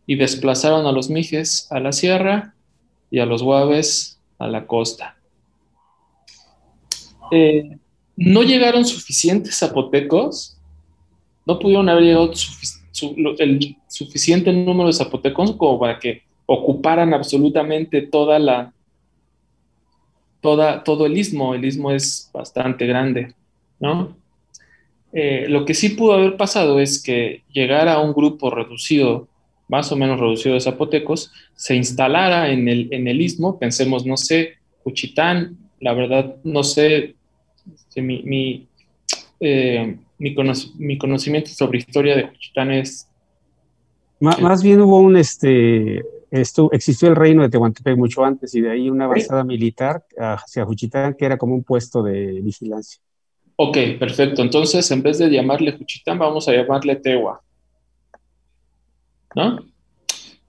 y desplazaron a los mijes a la sierra y a los guaves a la costa. Eh, no llegaron suficientes zapotecos, no pudieron haber llegado el suficiente número de zapotecos como para que ocuparan absolutamente todo el istmo. El istmo es bastante grande, ¿no? Lo que sí pudo haber pasado es que llegara un grupo reducido, más o menos reducido de zapotecos, se instalara en el istmo, pensemos, no sé, Juchitán, la verdad, no sé, si mi conocimiento sobre historia de Juchitán es Más bien hubo existió el reino de Tehuantepec mucho antes y de ahí una ok, avanzada militar hacia Juchitán, que era como un puesto de vigilancia. ok, perfecto. Entonces, en vez de llamarle Juchitán, vamos a llamarle Tewa, ¿no?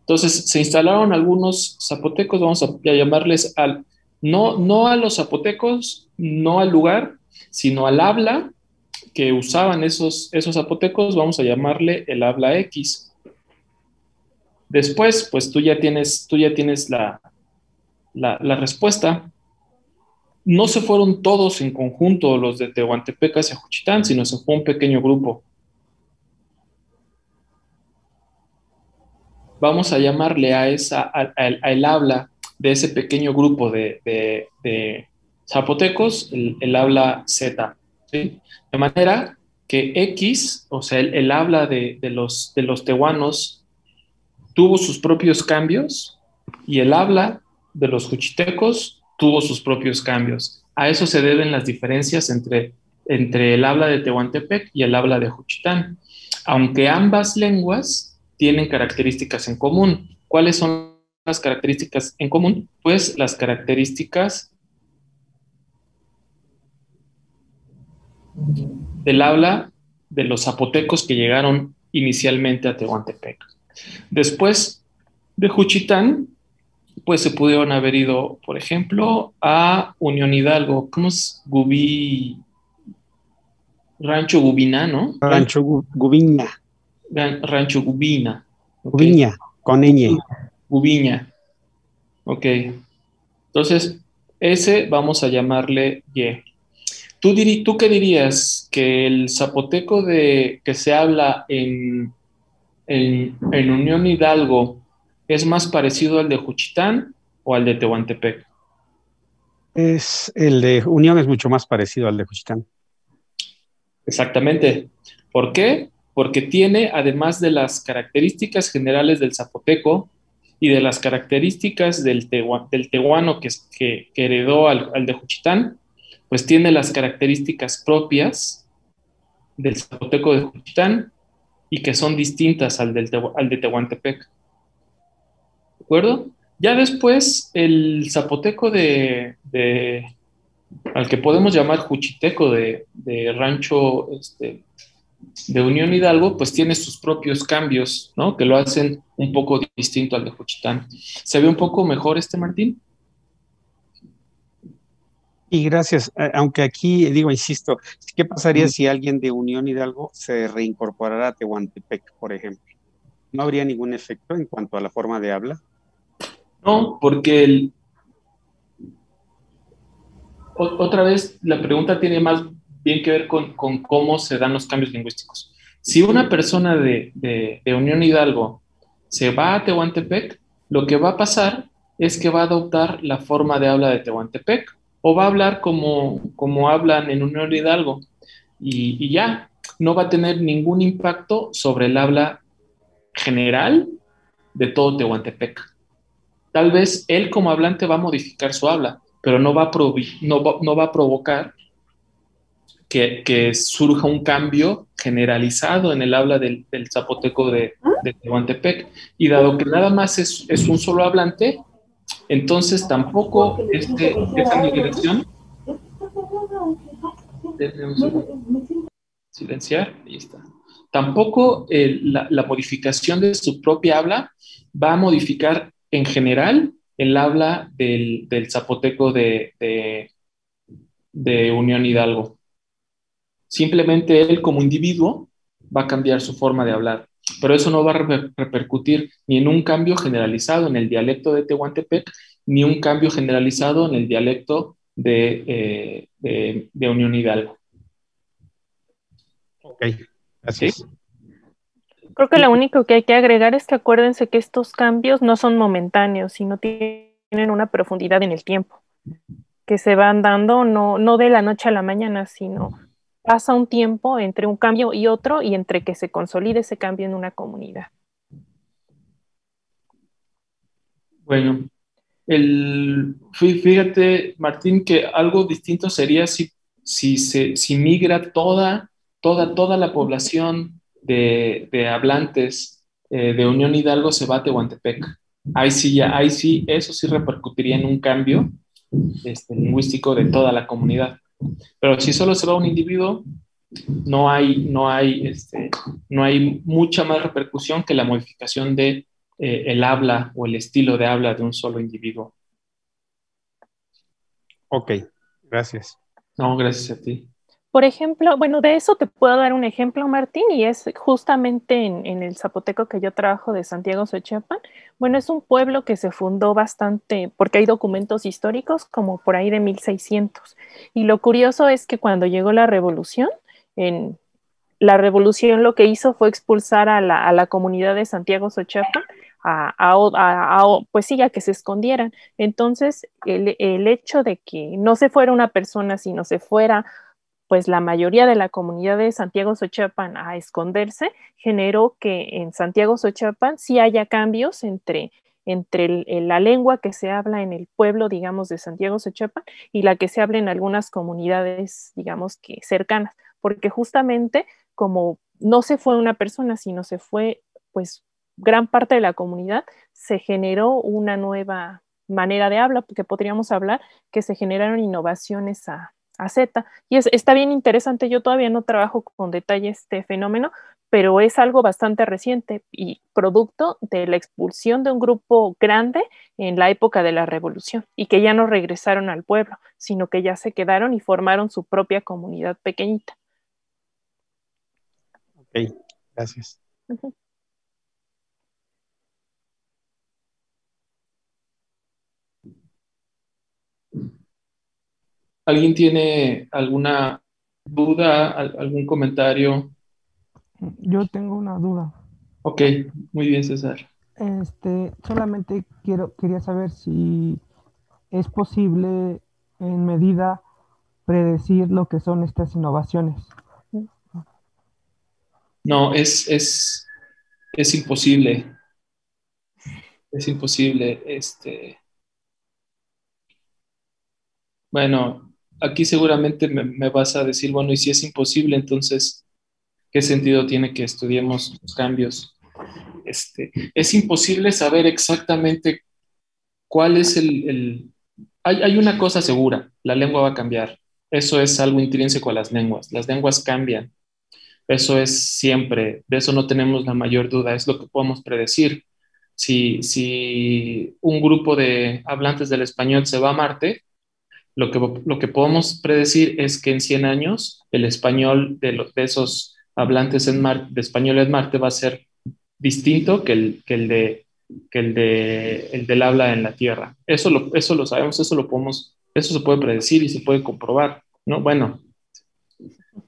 Entonces se instalaron algunos zapotecos, vamos a llamarles no a los zapotecos, no al lugar, sino al habla que usaban esos zapotecos, vamos a llamarle el habla X. Después, pues tú ya tienes la respuesta. No se fueron todos en conjunto los de Tehuantepec hacia Juchitán, sino se fue un pequeño grupo. Vamos a llamarle a el habla de ese pequeño grupo de zapotecos, el habla Z, ¿sí? De manera que X, o sea, el habla de los tehuanos, tuvo sus propios cambios y el habla de los juchitecos tuvo sus propios cambios. A eso se deben las diferencias entre el habla de Tehuantepec y el habla de Juchitán, aunque ambas lenguas tienen características en común. ¿Cuáles son las características en común? Pues las características del habla de los zapotecos que llegaron inicialmente a Tehuantepec. Después de Juchitán, pues se pudieron haber ido, por ejemplo, a Unión Hidalgo. ¿Cómo es? Rancho Gubina, ¿no? Rancho Gubiña, Rancho Gubina. Ok. Gubiña, con ñ. Gubiña. Ok. Entonces, ese vamos a llamarle Y. ¿Tú qué dirías? ¿Que el zapoteco que se habla en Unión Hidalgo es más parecido al de Juchitán o al de Tehuantepec? El de Unión es mucho más parecido al de Juchitán. Exactamente. ¿Por qué? Porque tiene, además de las características generales del zapoteco y de las características del tehuano que heredó al de Juchitán, pues tiene las características propias del zapoteco de Juchitán y que son distintas al de Tehuantepec. ¿De acuerdo? Ya después, el zapoteco al que podemos llamar Juchiteco de Rancho de Unión Hidalgo, pues tiene sus propios cambios, ¿no? Que lo hacen un poco distinto al de Juchitán. ¿Se ve un poco mejor Martín? Y gracias, aunque aquí digo, insisto, ¿qué pasaría Mm. si alguien de Unión Hidalgo se reincorporara a Tehuantepec, por ejemplo? ¿No habría ningún efecto en cuanto a la forma de habla? No, porque otra vez la pregunta tiene más bien que ver con cómo se dan los cambios lingüísticos. Si una persona de Unión Hidalgo se va a Tehuantepec, lo que va a pasar es que va a adoptar la forma de habla de Tehuantepec o va a hablar como hablan en Unión Hidalgo y ya no va a tener ningún impacto sobre el habla general de todo Tehuantepec. Tal vez él como hablante va a modificar su habla, pero no va a provocar que surja un cambio generalizado en el habla del zapoteco de Tehuantepec. Y dado que nada más es un solo hablante, entonces tampoco esa migración, denme un segundo, silenciar, ahí está. Tampoco la modificación de su propia habla va a modificar en general el habla del zapoteco de Unión Hidalgo. Simplemente él como individuo va a cambiar su forma de hablar. pero eso no va a repercutir ni en un cambio generalizado en el dialecto de Tehuantepec, ni un cambio generalizado en el dialecto de Unión Hidalgo. Ok, ¿Sí? gracias. Creo que lo único que hay que agregar es que acuérdense que estos cambios no son momentáneos, sino tienen una profundidad en el tiempo, que se van dando no de la noche a la mañana, sino pasa un tiempo entre un cambio y otro y entre que se consolide ese cambio en una comunidad. Bueno, fíjate, Martín, que algo distinto sería si migra toda la población de hablantes de Unión Hidalgo se va a Tehuantepec. Ahí sí, eso sí repercutiría en un cambio lingüístico de toda la comunidad. Pero si solo se va un individuo, no hay mucha más repercusión que la modificación de el habla o el estilo de habla de un solo individuo. Ok, gracias. No, gracias a ti. Por ejemplo, bueno, de eso te puedo dar un ejemplo, Martín, y es justamente en el zapoteco que yo trabajo de Santiago Xochiapan. Bueno, es un pueblo que se fundó bastante, porque hay documentos históricos como por ahí de 1600. Y lo curioso es que cuando llegó la revolución, en, la revolución lo que hizo fue expulsar a la comunidad de Santiago Xochiapan, pues sí, a que se escondieran. Entonces, el hecho de que no se fuera una persona, sino se fuera pues la mayoría de la comunidad de Santiago Xochiapan a esconderse, generó que en Santiago Xochiapan sí haya cambios entre la lengua que se habla en el pueblo, digamos, de Santiago Xochiapan y la que se habla en algunas comunidades, digamos, que cercanas, porque justamente como no se fue una persona, sino se fue, pues, gran parte de la comunidad, se generó una nueva manera de habla, porque podríamos hablar que se generaron innovaciones a Z. Y está bien interesante, yo todavía no trabajo con detalle este fenómeno, pero es algo bastante reciente y producto de la expulsión de un grupo grande en la época de la revolución y que ya no regresaron al pueblo, sino que ya se quedaron y formaron su propia comunidad pequeñita. Ok, gracias. Uh-huh. ¿Alguien tiene alguna duda, algún comentario? Yo tengo una duda. Ok, muy bien, César. Solamente quería saber si es posible en medida predecir lo que son estas innovaciones. No, es imposible. Es imposible. Bueno, aquí seguramente me vas a decir, bueno, y si es imposible, entonces, ¿qué sentido tiene que estudiemos los cambios? Es imposible saber exactamente cuál es hay una cosa segura, la lengua va a cambiar. Eso es algo intrínseco a las lenguas. Las lenguas cambian. Eso es siempre, de eso no tenemos la mayor duda, es lo que podemos predecir. Si un grupo de hablantes del español se va a Marte, lo que podemos predecir es que en 100 años el español de esos hablantes de español en Marte va a ser distinto el del habla en la Tierra. Eso lo sabemos, eso se puede predecir y se puede comprobar, ¿no? Bueno,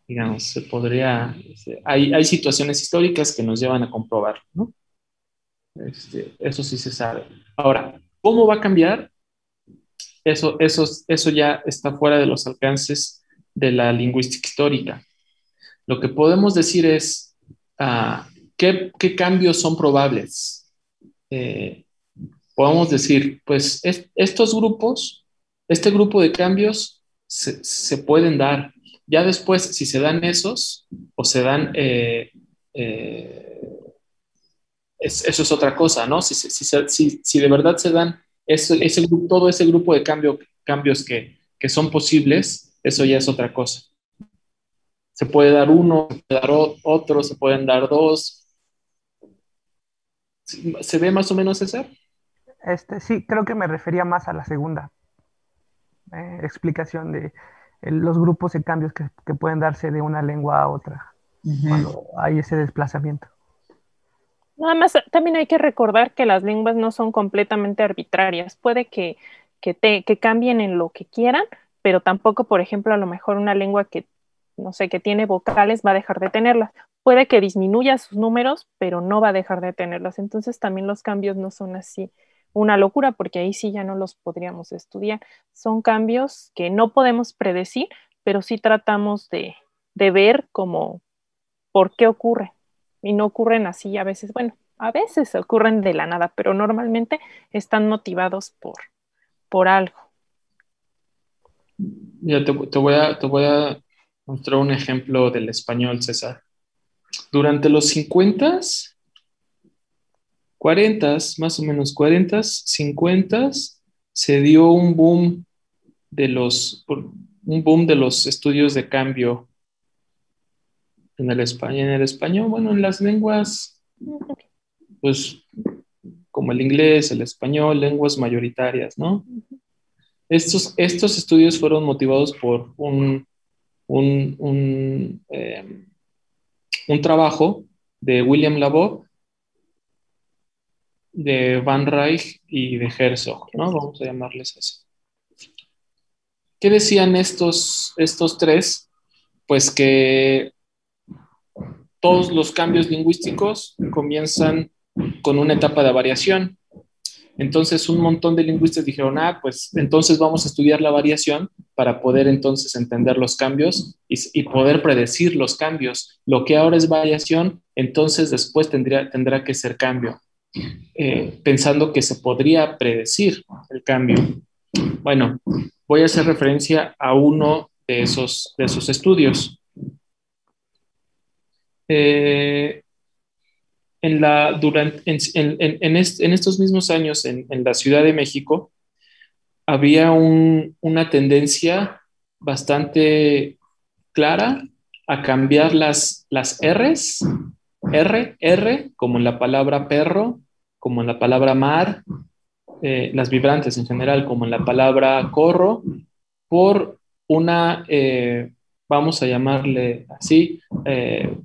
digamos, hay situaciones históricas que nos llevan a comprobar, ¿no? Eso sí se sabe. Ahora, ¿cómo va a cambiar? Eso ya está fuera de los alcances de la lingüística histórica. Lo que podemos decir es qué cambios son probables. Podemos decir, pues estos grupos, este grupo de cambios se pueden dar. Ya después, si se dan esos o se dan, eso es otra cosa, ¿no? Si de verdad se dan todo ese grupo de cambios que son posibles, eso ya es otra cosa. Se puede dar uno, se puede dar otro, se pueden dar dos. ¿Se ve más o menos eso? Sí, creo que me refería más a la segunda explicación de los grupos de cambios que pueden darse de una lengua a otra cuando hay ese desplazamiento. Nada más, también hay que recordar que las lenguas no son completamente arbitrarias. Puede que cambien en lo que quieran, pero tampoco, por ejemplo, a lo mejor una lengua que, no sé, que tiene vocales va a dejar de tenerlas. Puede que disminuya sus números, pero no va a dejar de tenerlas. Entonces también los cambios no son así una locura, porque ahí sí ya no los podríamos estudiar. Son cambios que no podemos predecir, pero sí tratamos de ver como por qué ocurre. Y no ocurren así a veces, bueno, a veces ocurren de la nada, pero normalmente están motivados por algo. Ya te voy a mostrar un ejemplo del español, César. Durante los 50, 40, más o menos 40, 50, se dio un boom de los estudios de cambio en el español, bueno, en las lenguas, pues como el inglés, el español, lenguas mayoritarias, ¿no? Estos estudios fueron motivados por un, un, eh, un trabajo de William Labov, de Van Reich y de Herzog, ¿no? Vamos a llamarles así. ¿Qué decían estos tres? Pues que todos los cambios lingüísticos comienzan con una etapa de variación. Entonces, un montón de lingüistas dijeron, pues entonces vamos a estudiar la variación para poder entonces entender los cambios y poder predecir los cambios. Lo que ahora es variación, entonces después tendrá que ser cambio, pensando que se podría predecir el cambio. Bueno, voy a hacer referencia a uno de esos estudios. Eh, en estos mismos años, en la Ciudad de México, había una tendencia bastante clara a cambiar las R's, R, como en la palabra perro, como en la palabra mar, las vibrantes en general, como en la palabra corro, por una, vamos a llamarle así,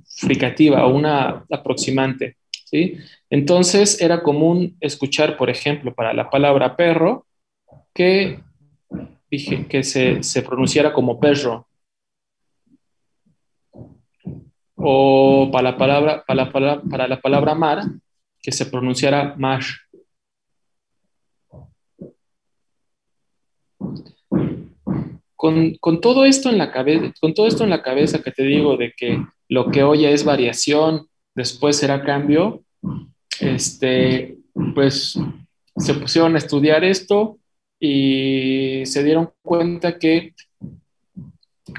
fricativa o una aproximante, ¿sí? Entonces era común escuchar, por ejemplo, para la palabra perro, que se pronunciara como perro, o para la palabra mar, que se pronunciara mar. Con todo esto en la cabeza, con todo esto en la cabeza que te digo de que lo que hoy es variación, después será cambio, pues se pusieron a estudiar esto y se dieron cuenta que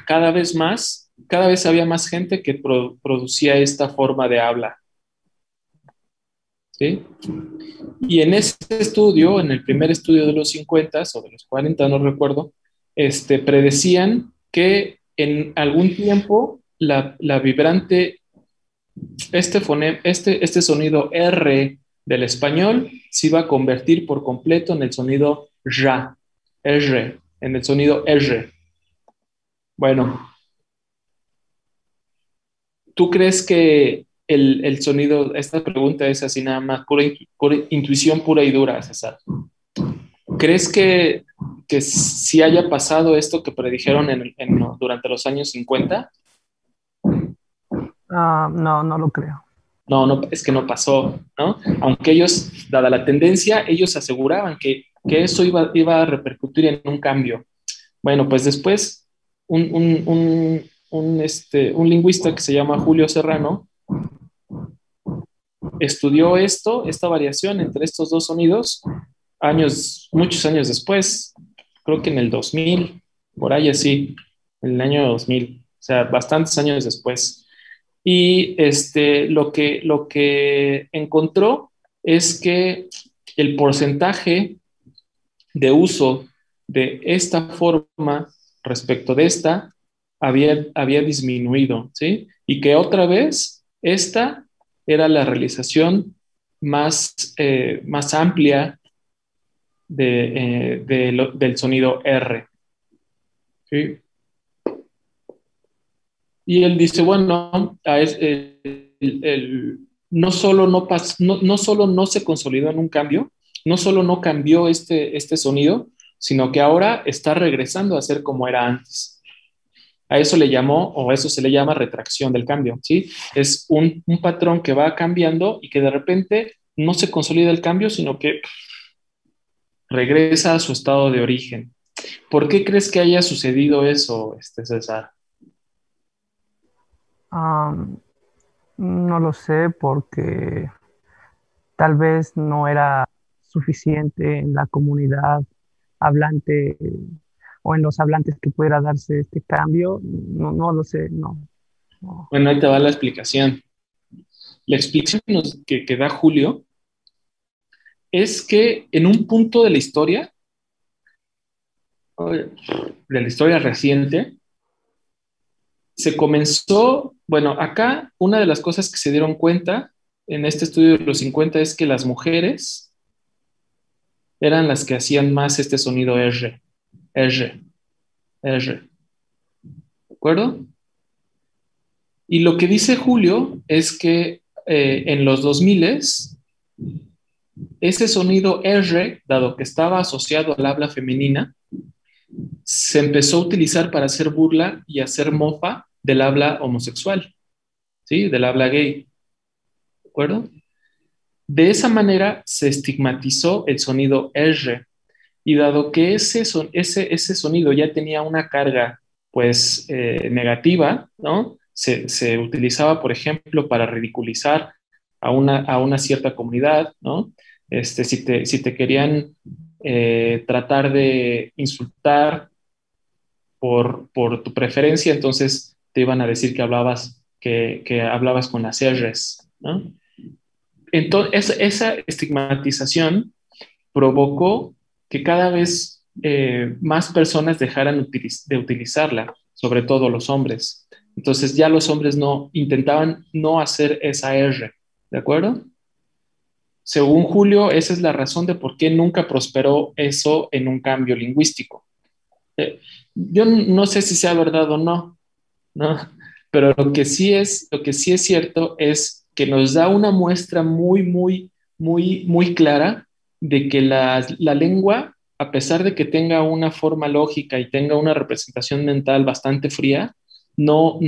cada vez había más gente que producía esta forma de habla, ¿sí? Y en ese estudio, en el primer estudio de los 50 o de los 40, no recuerdo, predecían que en algún tiempo la vibrante, este sonido R del español se iba a convertir por completo en el sonido R, en el sonido R. Bueno, ¿tú crees que el sonido, esta pregunta es así nada más, pura intuición pura y dura, César? ¿Crees que sí haya pasado esto que predijeron durante los años 50? No, no lo creo. No, no, es que no pasó, ¿no? Aunque ellos, dada la tendencia, ellos aseguraban que eso iba a repercutir en un cambio. Bueno, pues después un lingüista que se llama Julio Serrano estudió esta variación entre estos dos sonidos muchos años después, creo que en el 2000, por ahí así, en el año 2000, o sea, bastantes años después. Y lo que encontró es que el porcentaje de uso de esta forma respecto de esta había disminuido, ¿sí? Y que otra vez esta era la realización más amplia del sonido R, ¿sí? Y él dice, bueno, no solo no se consolidó en un cambio, no solo no cambió este sonido, sino que ahora está regresando a ser como era antes. A eso le llamó, o a eso se le llama retracción del cambio, ¿sí? Es un patrón que va cambiando y que de repente no se consolida el cambio, sino que regresa a su estado de origen. ¿Por qué crees que haya sucedido eso, César? Am, no lo sé porque tal vez no era suficiente en la comunidad hablante o en los hablantes que pudiera darse este cambio. No, no lo sé, no. No. Bueno, ahí te va la explicación. La explicación que da Julio es que en un punto de la historia reciente, se comenzó, bueno, acá una de las cosas que se dieron cuenta en este estudio de los 50 es que las mujeres eran las que hacían más este sonido R, R, R, ¿de acuerdo? Y lo que dice Julio es que en los 2000 ese sonido R, dado que estaba asociado al habla femenina, se empezó a utilizar para hacer burla y hacer mofa del habla homosexual, ¿sí? Del habla gay, ¿de acuerdo? De esa manera se estigmatizó el sonido R y dado que ese sonido ya tenía una carga pues negativa, ¿no? Se utilizaba, por ejemplo, para ridiculizar a una cierta comunidad, ¿no? Si te querían tratar de insultar por tu preferencia, entonces te iban a decir que hablabas con las R's, ¿no? Entonces, esa estigmatización provocó que cada vez más personas dejaran de utilizarla, sobre todo los hombres. Entonces ya los hombres no intentaban no hacer esa R, ¿de acuerdo? Según Julio, esa es la razón de por qué nunca prosperó eso en un cambio lingüístico. Yo no sé si sea verdad o no, ¿no? Pero lo que sí es cierto es que nos da una muestra muy clara de que la lengua, a pesar de que tenga una forma lógica y tenga una representación mental bastante fría, no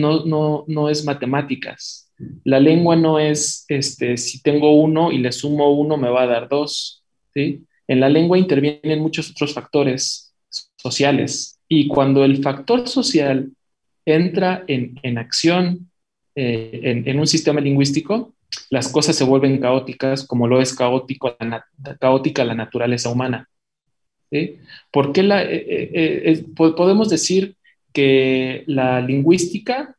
es matemáticas. La lengua no es, si tengo uno y le sumo uno, me va a dar dos, ¿sí? En la lengua intervienen muchos otros factores sociales y cuando el factor social entra en acción en un sistema lingüístico, las cosas se vuelven caóticas, como lo es caótica la naturaleza humana. ¿Sí? ¿Por qué podemos decir que la lingüística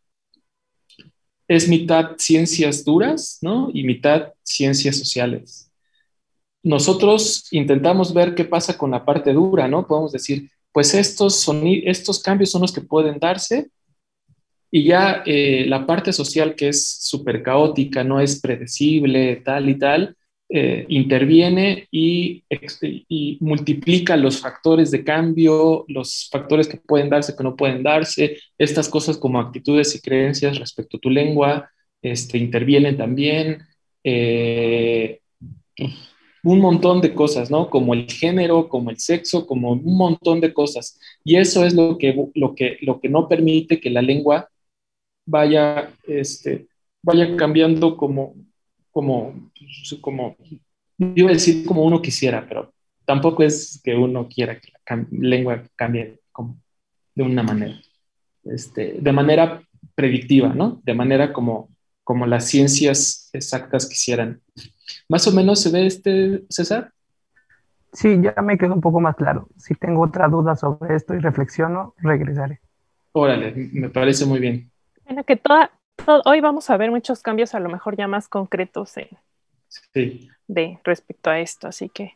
es mitad ciencias duras, ¿no? Y mitad ciencias sociales? Nosotros intentamos ver qué pasa con la parte dura, ¿no? Podemos decir, pues estos cambios son los que pueden darse y ya la parte social que es súper caótica, no es predecible, tal y tal, interviene y multiplica los factores de cambio, los factores que pueden darse, que no pueden darse, estas cosas como actitudes y creencias respecto a tu lengua, intervienen también. Eh, un montón de cosas, ¿no? Como el género, como el sexo, como un montón de cosas. Y eso es lo que no permite que la lengua vaya, vaya cambiando como, yo iba a decir como uno quisiera, pero tampoco es que uno quiera que la lengua cambie como de una manera, de manera predictiva, ¿no? De manera como las ciencias exactas quisieran. Más o menos se ve César. Sí, ya me quedó un poco más claro. Si tengo otra duda sobre esto y reflexiono, regresaré. Órale, me parece muy bien. Bueno, hoy vamos a ver muchos cambios a lo mejor ya más concretos Sí. de respecto a esto, así que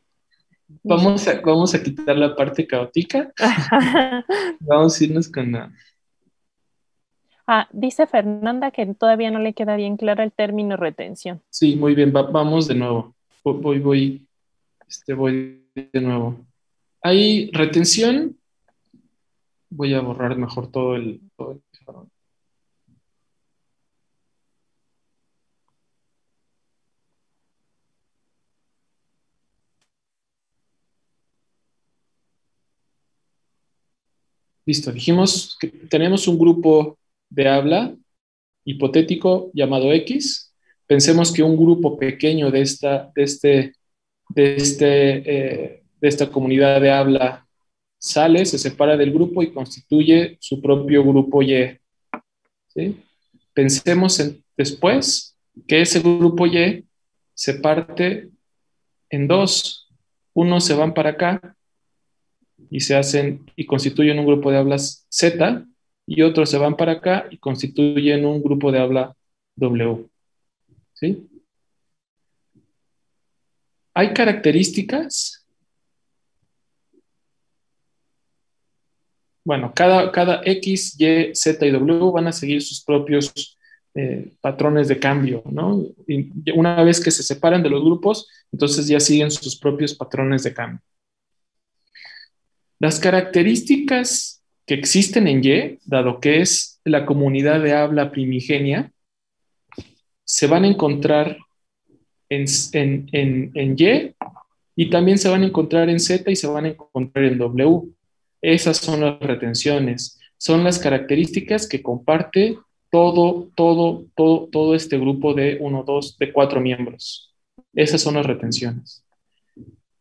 Vamos a quitar la parte caótica. Vamos a irnos con la... dice Fernanda que todavía no le queda bien claro el término retención. Sí, muy bien, vamos de nuevo. Voy de nuevo. Hay retención. Voy a borrar mejor todo el... Listo, dijimos que tenemos un grupo de habla hipotético llamado X. Pensemos que un grupo pequeño de esta comunidad de habla sale, se separa del grupo y constituye su propio grupo Y. ¿Sí? Pensemos después que ese grupo Y se parte en dos. Unos se van para acá y se hacen y constituyen un grupo de hablas Z, y otros se van para acá y constituyen un grupo de habla W. ¿Sí? Hay características. Bueno, cada X, Y, Z y W van a seguir sus propios patrones de cambio, ¿no? Y una vez que se separan de los grupos, entonces ya siguen sus propios patrones de cambio. Las características que existen en Y, dado que es la comunidad de habla primigenia, se van a encontrar en Y también se van a encontrar en Z y se van a encontrar en W. Esas son las retenciones, son las características que comparte todo este grupo de 1, 2, de 4 miembros. Esas son las retenciones.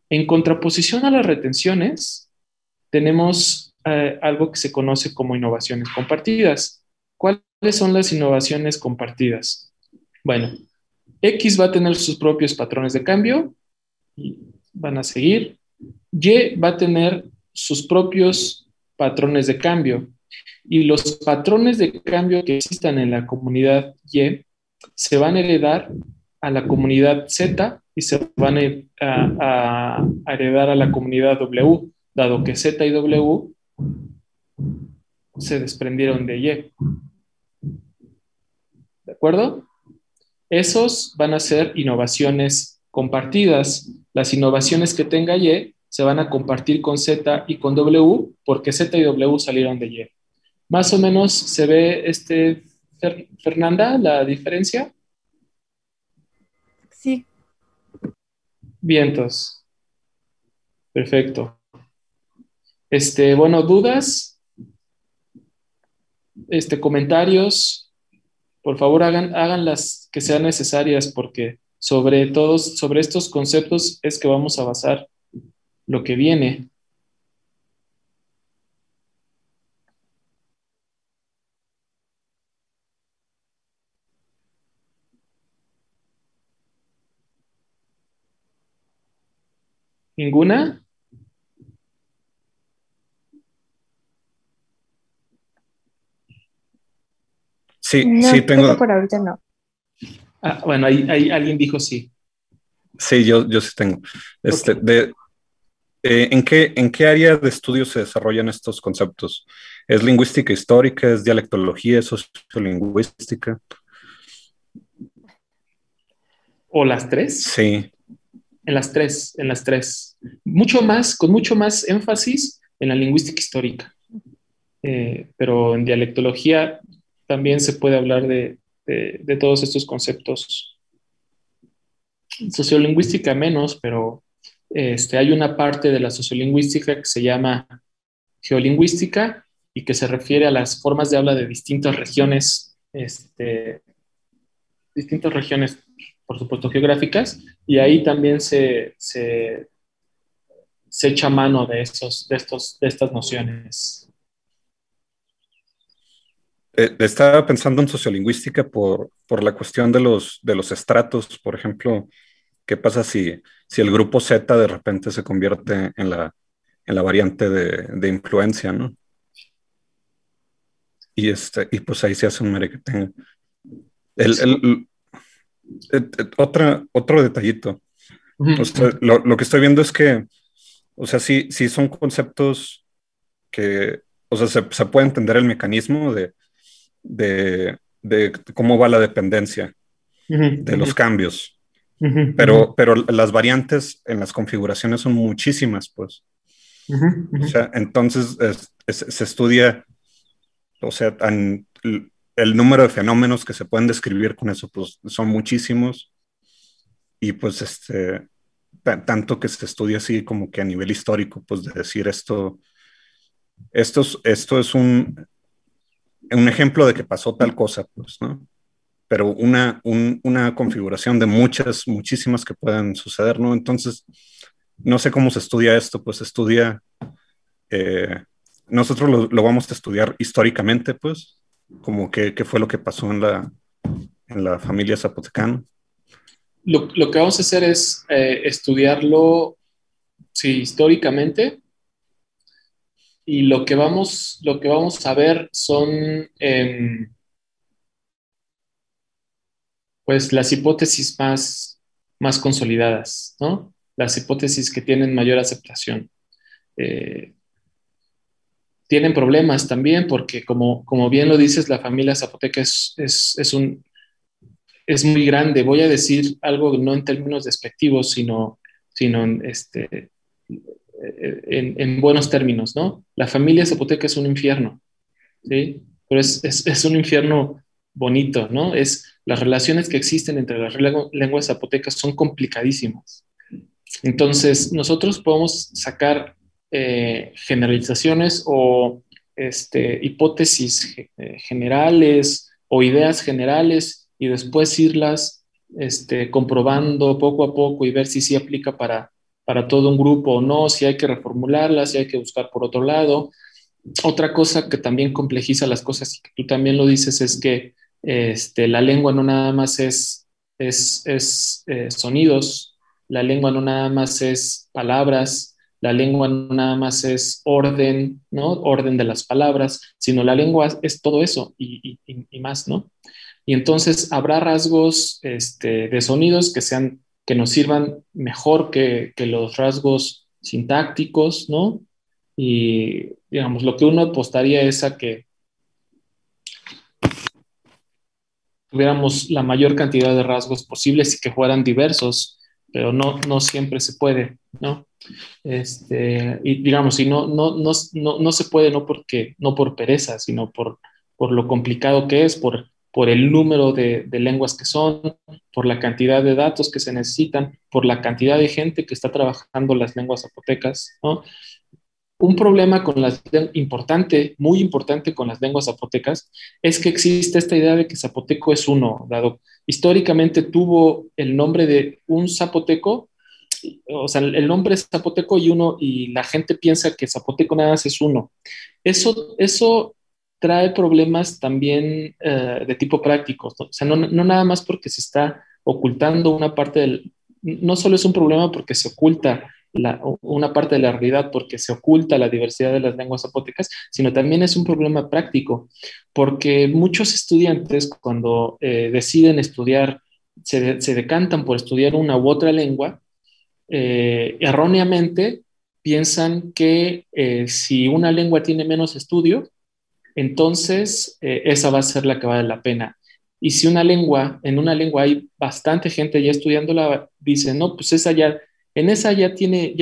En contraposición a las retenciones, tenemos algo que se conoce como innovaciones compartidas. ¿Cuáles son las innovaciones compartidas? Bueno, X va a tener sus propios patrones de cambio y van a seguir. Y va a tener sus propios patrones de cambio. Y los patrones de cambio que existan en la comunidad Y se van a heredar a la comunidad Z y se van a heredar a la comunidad W, dado que Z y W se desprendieron de Y. ¿De acuerdo? Esos van a ser innovaciones compartidas. Las innovaciones que tenga Y se van a compartir con Z y con W porque Z y W salieron de Y. Más o menos se ve, Fernanda, la diferencia. Sí. Vientos. Perfecto. Bueno, dudas, comentarios, por favor hagan las que sean necesarias porque sobre estos conceptos es que vamos a basar lo que viene. ¿Ninguna? Sí, no, sí tengo. Por ahorita no. Bueno, ahí alguien dijo sí. Sí, yo sí tengo. Okay. ¿En qué área de estudio se desarrollan estos conceptos? ¿Es lingüística histórica? ¿Es dialectología? ¿Es sociolingüística? ¿O las tres? Sí. En las tres. Con mucho más énfasis en la lingüística histórica. Pero en dialectología también se puede hablar de todos estos conceptos. Sociolingüística menos, pero hay una parte de la sociolingüística que se llama geolingüística y que se refiere a las formas de habla de distintas regiones, por supuesto, geográficas, y ahí también se echa mano de estas nociones. Estaba pensando en sociolingüística por la cuestión de los estratos, por ejemplo. ¿Qué pasa si el grupo Z de repente se convierte en la variante de influencia, ¿no? Y pues ahí se hace un merequetengue. Otro detallito. O sea, lo que estoy viendo es que, o sea, sí son conceptos que, o sea, se puede entender el mecanismo de cómo va la dependencia de los cambios. Pero las variantes en las configuraciones son muchísimas, pues. O sea, entonces se estudia, o sea, el número de fenómenos que se pueden describir con eso, pues son muchísimos. Y pues tanto que se estudia así como que a nivel histórico, pues de decir esto esto es un ejemplo de que pasó tal cosa, pues, ¿no? Pero una configuración de muchísimas que pueden suceder, ¿no? Entonces, no sé cómo se estudia esto, pues se estudia, nosotros lo vamos a estudiar históricamente, pues, como qué fue lo que pasó en la familia Zapotecano. Lo que vamos a hacer es estudiarlo, sí, históricamente, y lo que vamos a ver son pues las hipótesis más consolidadas, ¿no? Las hipótesis que tienen mayor aceptación. Eh, Tienen problemas también porque, como bien lo dices, la familia zapoteca es muy grande. Voy a decir algo no en términos despectivos, sino en buenos términos, ¿no? La familia zapoteca es un infierno, ¿sí? Pero es un infierno bonito, ¿no? Las relaciones que existen entre las lenguas zapotecas son complicadísimas. Entonces, nosotros podemos sacar generalizaciones o hipótesis generales o ideas generales y después irlas comprobando poco a poco y ver si sí aplica para todo un grupo o no, si hay que reformularlas, si hay que buscar por otro lado. Otra cosa que también complejiza las cosas y que tú también lo dices es que la lengua no nada más es sonidos, la lengua no nada más es palabras, la lengua no nada más es orden, ¿no? Orden de las palabras, sino la lengua es todo eso y más, ¿no? Y entonces habrá rasgos de sonidos que nos sirvan mejor que los rasgos sintácticos, ¿no? Y, digamos, lo que uno apostaría es a que tuviéramos la mayor cantidad de rasgos posibles y que fueran diversos, pero no siempre se puede, ¿no? Y digamos, y no se puede no por pereza, sino por lo complicado que es, por el número de lenguas que son, por la cantidad de datos que se necesitan, por la cantidad de gente que está trabajando las lenguas zapotecas, ¿no? Un problema importante, muy importante con las lenguas zapotecas, es que existe esta idea de que zapoteco es uno, dado históricamente tuvo el nombre de un zapoteco, o sea, el nombre es zapoteco y la gente piensa que zapoteco nada más es uno. Eso trae problemas también de tipo práctico, ¿no? O sea, no nada más porque se está ocultando una parte no solo es un problema porque se oculta una parte de la realidad porque se oculta la diversidad de las lenguas zapotecas, sino también es un problema práctico, porque muchos estudiantes cuando deciden estudiar, se decantan por estudiar una u otra lengua, erróneamente piensan que si una lengua tiene menos estudio, entonces esa va a ser la que vale la pena. Y si en una lengua hay bastante gente ya estudiándola, dicen, no, pues en esa ya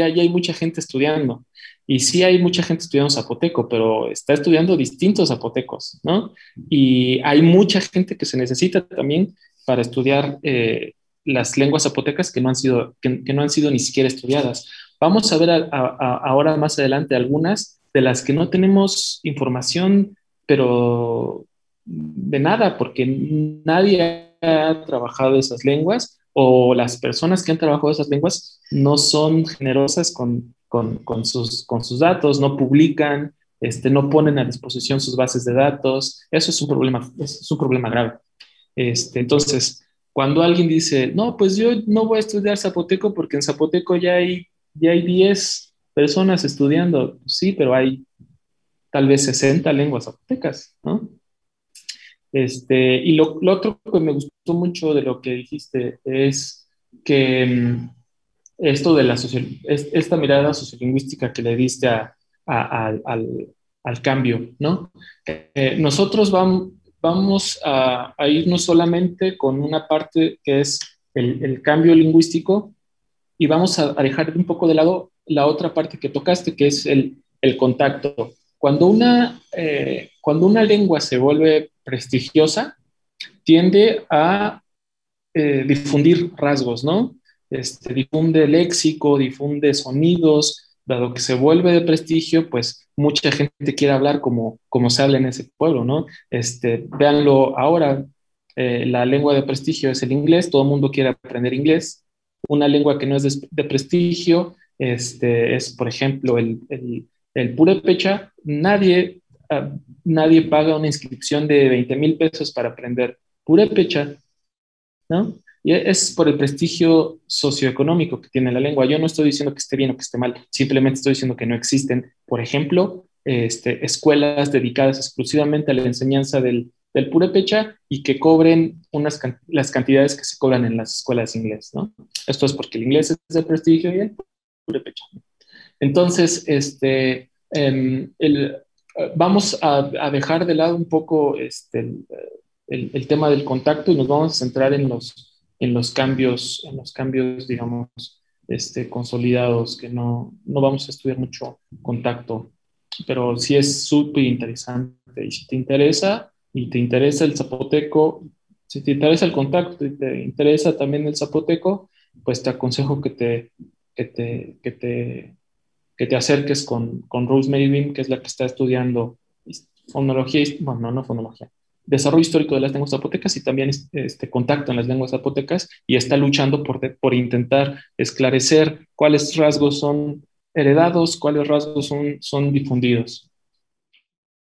hay mucha gente estudiando. Y sí hay mucha gente estudiando zapoteco, pero está estudiando distintos zapotecos, ¿no? Y hay mucha gente que se necesita también para estudiar las lenguas zapotecas que no han sido ni siquiera estudiadas. Vamos a ver ahora más adelante algunas de las que no tenemos información, pero de nada, porque nadie ha trabajado esas lenguas o las personas que han trabajado esas lenguas no son generosas con sus datos, no publican, no ponen a disposición sus bases de datos. Eso es un problema grave. Entonces, cuando alguien dice, no, pues yo no voy a estudiar zapoteco porque en zapoteco ya hay 10 personas estudiando, sí, pero hay tal vez 60 lenguas zapotecas, ¿no? Y lo otro que me gustó mucho de lo que dijiste es que esto de esta mirada sociolingüística que le diste al cambio, ¿no? Nosotros vamos a irnos solamente con una parte que es el cambio lingüístico y vamos a dejar un poco de lado la otra parte que tocaste, que es el contacto. Cuando una lengua se vuelve prestigiosa, tiende a difundir rasgos, ¿no? Difunde léxico, difunde sonidos, dado que se vuelve de prestigio, pues mucha gente quiere hablar como se habla en ese pueblo, ¿no? Véanlo ahora, la lengua de prestigio es el inglés, todo el mundo quiere aprender inglés. Una lengua que no es de prestigio es, por ejemplo, el purépecha. Nadie paga una inscripción de 20,000 pesos para aprender purépecha, ¿no? Y es por el prestigio socioeconómico que tiene la lengua. Yo no estoy diciendo que esté bien o que esté mal, simplemente estoy diciendo que no existen, por ejemplo, escuelas dedicadas exclusivamente a la enseñanza del purépecha y que cobren las cantidades que se cobran en las escuelas de inglés, ¿no? Esto es porque el inglés es de prestigio y el purépecha. Entonces, vamos a dejar de lado un poco el tema del contacto y nos vamos a centrar en los cambios, digamos, consolidados, que no vamos a estudiar mucho contacto, pero sí es súper interesante. Y si te interesa el zapoteco, si te interesa el contacto y te interesa también el zapoteco, pues te aconsejo que te acerques con Rosemary Bean, que es la que está estudiando fonología, bueno, no fonología, desarrollo histórico de las lenguas zapotecas y también contacto en las lenguas zapotecas, y está luchando por intentar esclarecer cuáles rasgos son heredados, cuáles rasgos son difundidos.